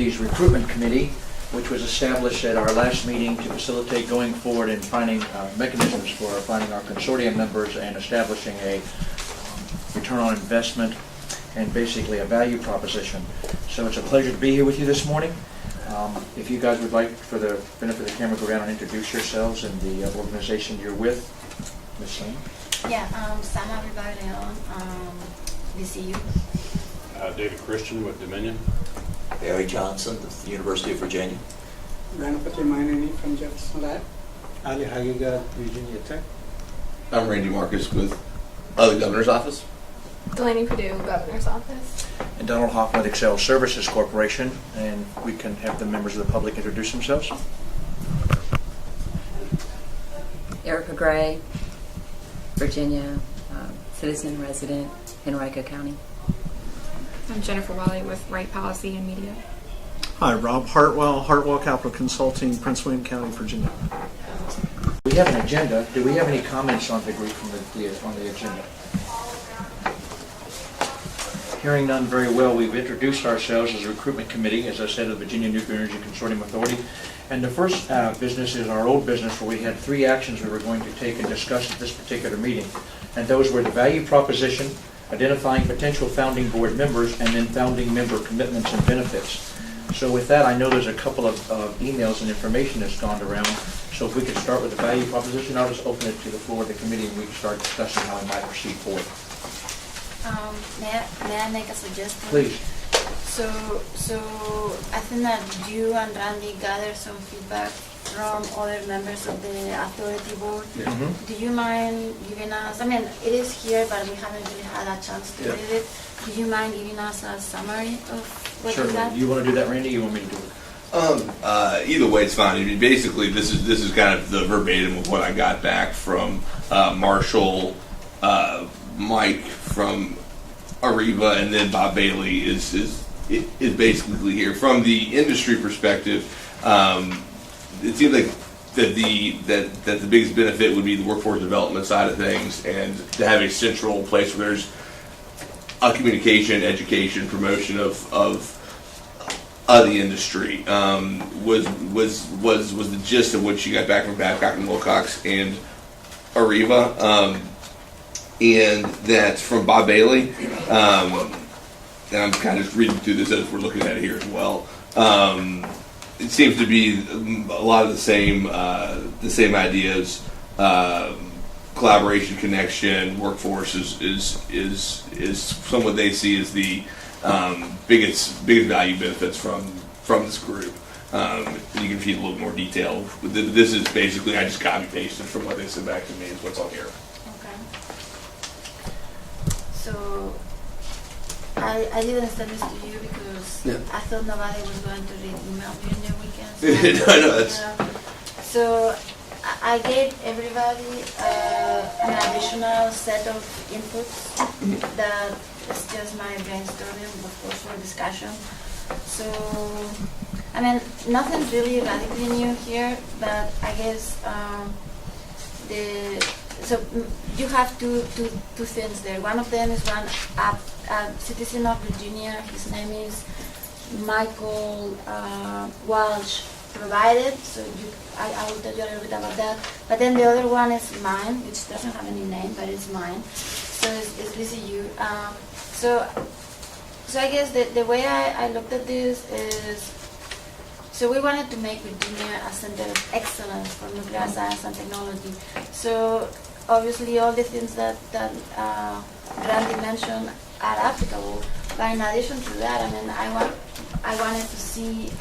Recruitment Committee, which was established at our last meeting to facilitate going forward and finding mechanisms for finding our consortium members and establishing a return on investment and basically a value proposition. So it's a pleasure to be here with you this morning. If you guys would like, for the benefit of the camera, go around and introduce yourselves and the organization you're with. Ms. Sam? Yeah, Sama Rivera-Leon, VCU. David Christian with Dominion. Barry Johnson, with the University of Virginia. Ganapati Mainini from Jefferson Lab. Ali Hagiga, Virginia Tech. I'm Randy Marcus with the Governor's Office. Delaney Perdue, Governor's Office. And Donald Hoffman, Excel Services Corporation, and we can have the members of the public introduce themselves. Erica Gray, Virginia, citizen resident, Henrico County. I'm Jennifer Wally with Right Policy and Media. Hi, Rob Hartwell, Hartwell Capital Consulting, Prince William County, Virginia. We have an agenda. Do we have any comments on the group from on the agenda? Hearing none, very well. We've introduced ourselves as a recruitment committee, as I said, of the Virginia Nuclear Energy Consortium Authority. And the first business is our old business, where we had 3 actions we were going to take and discuss at this particular meeting. And those were the value proposition, identifying potential founding board members, and then founding member commitments and benefits. So with that, I know there's a couple of emails and information that's gone around. So if we could start with the value proposition, I'll just open it to the floor of the committee and we can start discussing how we might proceed forward. May I make a suggestion? Please. So I think that you and Randy gathered some feedback from other members of the authority board. Mm-hmm. Do you mind giving us, I mean, it is here, but we haven't really had a chance to read it. Do you mind giving us a summary of what you got? Certainly. You want to do that, Randy, or you want me to do it? Either way, it's fine. I mean, basically, this is kind of the verbatim of what I got back from Marshall, Mike from Arriva, and then Bob Bailey is basically here from the industry perspective. It seems like that the biggest benefit would be the workforce development side of things, and to have a central place where there's a communication, education, promotion of the industry was the gist of what you got back from Babcock and Wilcox and Arriva, and that's from Bob Bailey. And I'm kind of reading through this as we're looking at it here as well. It seems to be a lot of the same ideas. Collaboration, connection, workforce is somewhat they see as the biggest value benefits from this group. You can feed a little more detail. This is basically, I just copy pasted from what they sent back to me is what's on here. Okay. So I didn't send this to you because I thought nobody was going to read email during the weekend. So No, that's... So I gave everybody an additional set of inputs that is just my brainstorming, of course, for discussion. So, I mean, nothing's really radically new here, but I guess so you have two things there. One of them is a citizen of Virginia. His name is Michael Walsh. Provided, so I will tell you a little bit about that. But then the other one is mine, which doesn't have any name, but it's mine. So it's VCU. So I guess the way I looked at this is, so we wanted to make Virginia a center of excellence for nuclear science and technology. So obviously all the things that Randy mentioned are applicable. But in addition to that, I mean, I wanted to see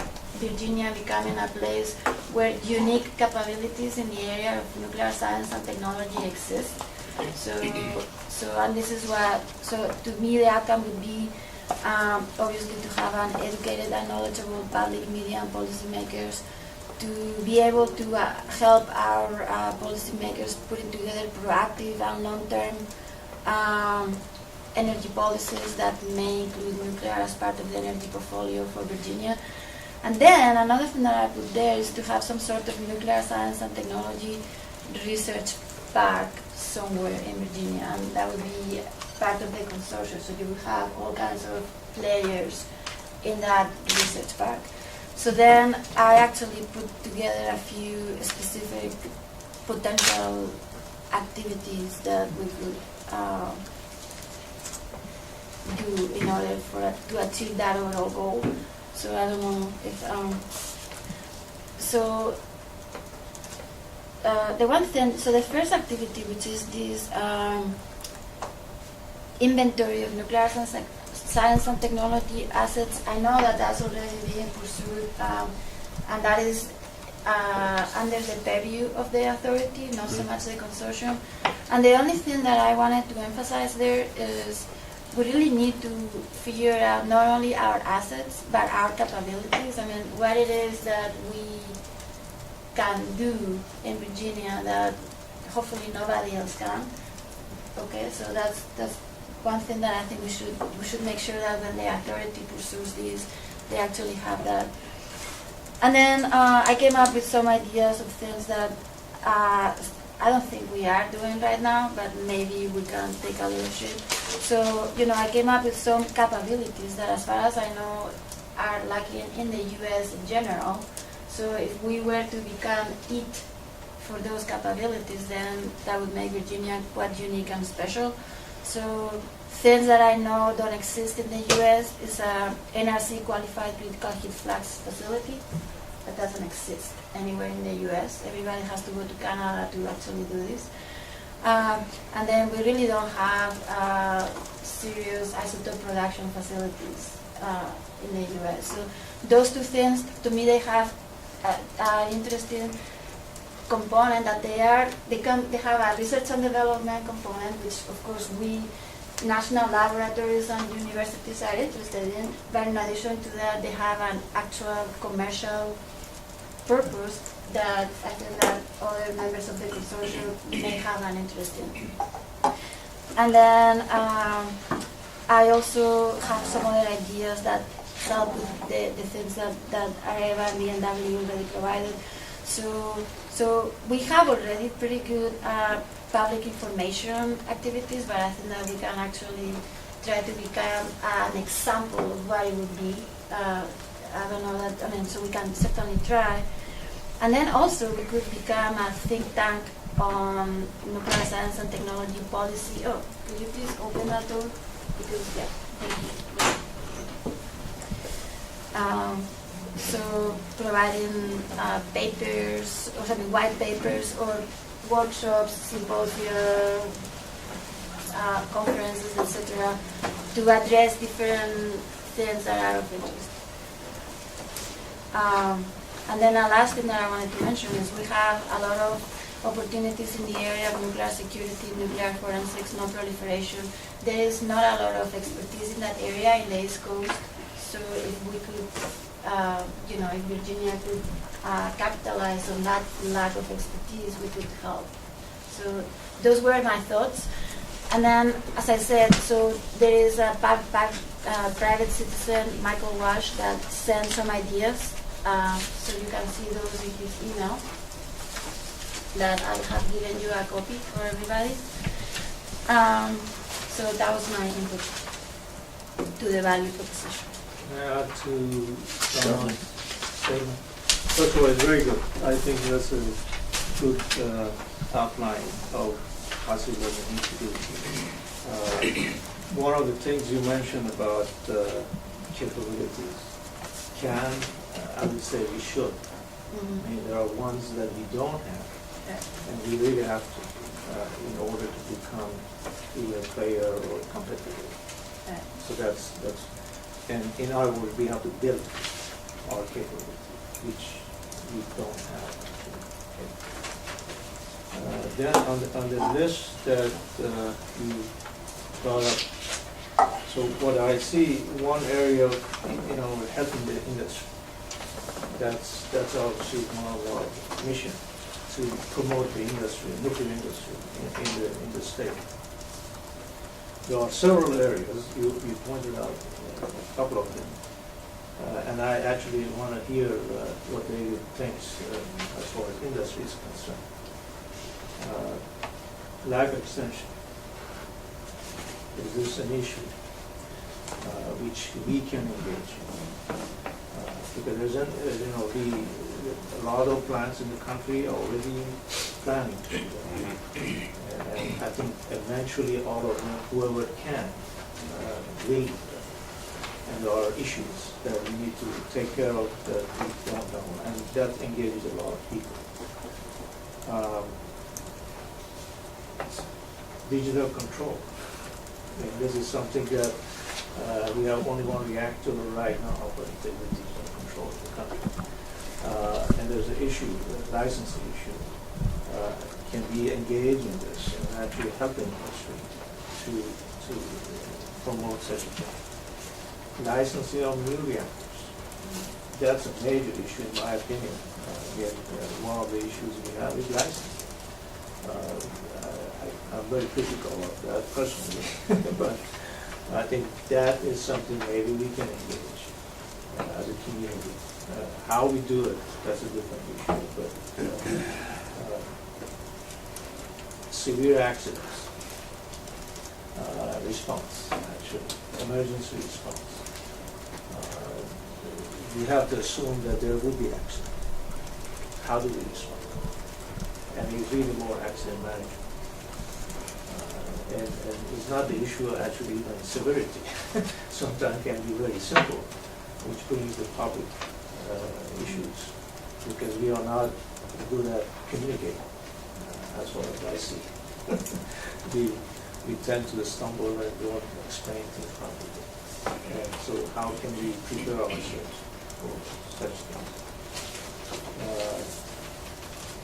Virginia becoming a place where unique capabilities in the area of nuclear science and technology exist. So and this is what, so to me the outcome would be obviously to have an educated and knowledgeable public, media, and policymakers to be able to help our policymakers putting together proactive and long-term energy policies that may include nuclear as part of the energy portfolio for Virginia. And then another thing that I put there is to have some sort of nuclear science and technology research park somewhere in Virginia, and that would be part of the consortium. So you would have all kinds of players in that research park. So then I actually put together a few specific potential activities that we could do in order to achieve that overall goal. So I don't know if the one thing. So the first activity, which is this inventory of nuclear science and technology assets. I know that that's already being pursued, and that is under the purview of the authority, not so much the consortium. And the only thing that I wanted to emphasize there is we really need to figure out not only our assets, but our capabilities. I mean, what it is that we can do in Virginia that hopefully nobody else can. Okay, so that's one thing that I think we should make sure that when the authority pursues these, they actually have that. And then I came up with some ideas of things that I don't think we are doing right now, but maybe we can take a leadership. So, I came up with some capabilities that, as far as I know, are lacking in the U.S. in general. So if we were to become it for those capabilities, then that would make Virginia quite unique and special. So things that I know don't exist in the U.S. is a NRC qualified critical heat flux facility. That doesn't exist anywhere in the U.S. Everybody has to go to Canada to actually do this. And then we really don't have serious isotope production facilities in the U.S. So those two things, to me, they have an interesting component that they have a research and development component, which of course we national laboratories and universities are interested in, but in addition to that they have an actual commercial purpose that I think that other members of the consortium may have an interest in. And then I also have some other ideas that help with the things that Areva and BMW already provided. So we have already pretty good public information activities, but I think that we can actually try to become an example of what it would be. I don't know that, so we can certainly try. And then also we could become a think tank on nuclear science and technology policy. Oh, could you please open that door? Because, yeah, thank you. So providing papers, or white papers, or workshops, symposia, conferences, etc., to address different things that are of interest. And then the last thing that I wanted to mention is we have a lot of opportunities in the area of nuclear security, nuclear forensics, non-proliferation. There is not a lot of expertise in that area in the East Coast. So if we could, if Virginia could capitalize on that lack of expertise, we could help. So those were my thoughts. And then, as I said, so there is a private citizen, Michael Walsh, that sent some ideas. So you can see those in his email that I have given you a copy for everybody. So that was my input to the value proposition. May I add to Donald's statement? First of all, it's very good. I think that's a good outline of possibly what we need to do. One of the things you mentioned about capabilities I would say we should. Mm-hmm. I mean, there are ones that we don't have, and we really have to, in order to become either a player or competitive. So that's, and in other words, we have to build our capability, which we don't have. Then on the list that you brought up, so what I see, one area of, helping the industry. That's obviously one of our mission, to promote the industry, nuclear industry in the state. There are several areas, you pointed out a couple of them, and I actually want to hear what David thinks as far as industry is concerned. Life extension, is this an issue? which we can engage in. Because there's, a lot of plants in the country are already planning to do that. And I think eventually all of them, whoever can, will. And there are issues that we need to take care of that we don't know, and that engages a lot of people. Digital control. I mean, this is something that we have only one reactor right now, but the digital control in the country. And there's an issue, a licensing issue. Can we engage in this and actually help the industry to promote such a thing? Licensing of new reactors. That's a major issue in my opinion. Yet, one of the issues we have is licensing. I'm very critical of that personally, but I think that is something maybe we can engage as a community. How we do it, that's a different issue, but severe accidents, response, actually, emergency response. We have to assume that there will be accident. How do we respond? And it's really more accident management. And it's not the issue actually even severity. Sometimes can be very simple, which brings the public issues, because we are not good at communicating. That's what I see. we tend to stumble and don't explain things properly. And so how can we prepare ourselves for such things?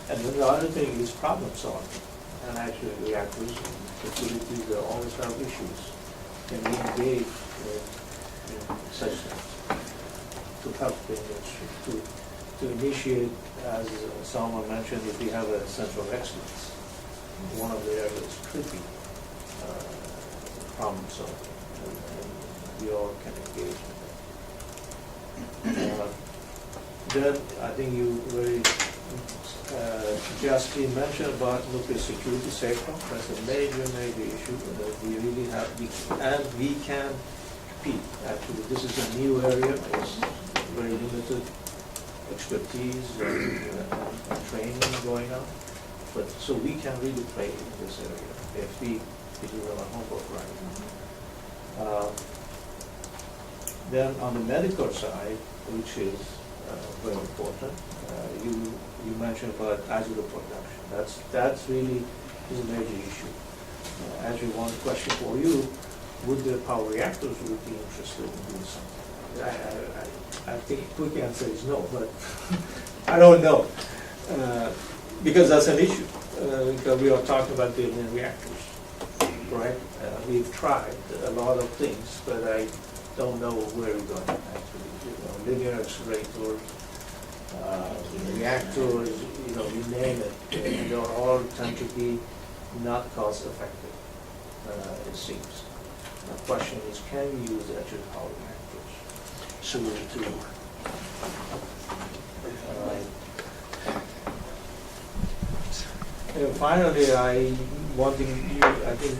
And then the other thing is problem solving. And actually reactors and facilities, they always have issues. Can we engage in such things to help the industry, to initiate, as someone mentioned, if we have a center of excellence, one of the areas could be problem solving, and we all can engage in that. Then I think you very justly mentioned about nuclear security safeguard. That's a major issue that we really have, and we can compete. Actually, this is a new area. It's very limited expertise and training going on. But so we can really play in this area if we do our homework right. Then on the medical side, which is very important, you mentioned about agile production. That's really is a major issue. Actually, one question for you: would the power reactors would be interested in doing something? I think quick answer is no, but I don't know because that's an issue. Because we are talking about building reactors, correct? We've tried a lot of things, but I don't know where we're going actually. Linear accelerators, reactors, you name it. They all tend to be not cost effective, it seems. The question is, can we use actual power reactors? So and finally, I think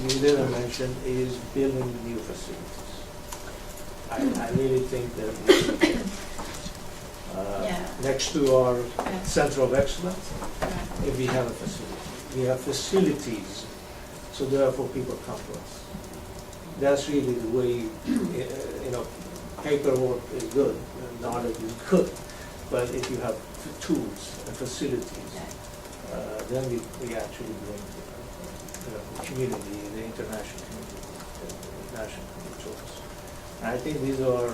you didn't mention is building new facilities. I really think that next to our center of excellence, if we have a facility, we have facilities, so therefore people come to us. That's really the way, paperwork is good, knowledge is good, but if you have tools and facilities, then we actually bring the community, the international community, the national community to us. And I think these are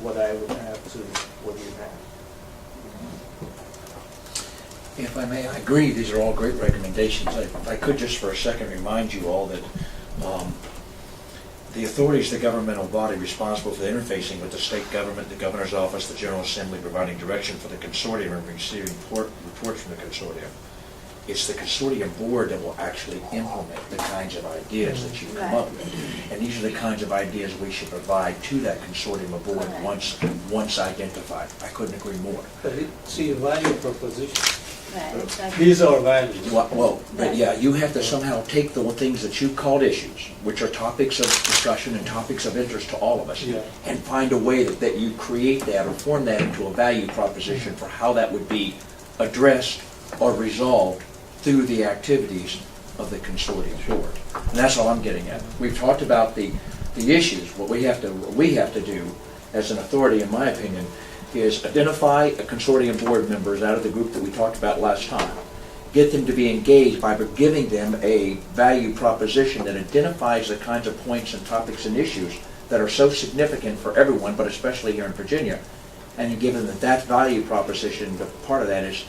what I would have to what you have. If I may, I agree, these are all great recommendations. If I could just for a second remind you all that the authority is the governmental body responsible for the interfacing with the state government, the governor's office, the General Assembly, providing direction for the consortium and receiving reports from the consortium. It's the consortium board that will actually implement the kinds of ideas that you come up with. And these are the kinds of ideas we should provide to that consortium board once identified. I couldn't agree more. But see, a value proposition Right, exactly. These are values. Well, but yeah, you have to somehow take the things that you called issues, which are topics of discussion and topics of interest to all of us, Yeah. and find a way that you create that or form that into a value proposition for how that would be addressed or resolved through the activities of the consortium board. And that's all I'm getting at. We've talked about the issues. What we have to do as an authority, in my opinion, is identify a consortium board members out of the group that we talked about last time. Get them to be engaged by giving them a value proposition that identifies the kinds of points and topics and issues that are so significant for everyone, but especially here in Virginia. And given that value proposition, the part of that is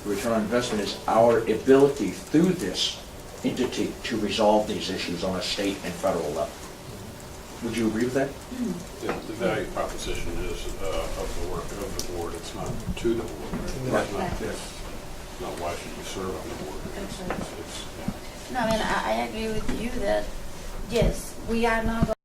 the return on investment is our ability through this entity to resolve these issues on a state and federal level. Would you agree with that? The value proposition is of the work of the board, it's not to the board. Right. It's not why should you serve on the board. It's, yeah. No, I mean, I agree with you that, yes, we are not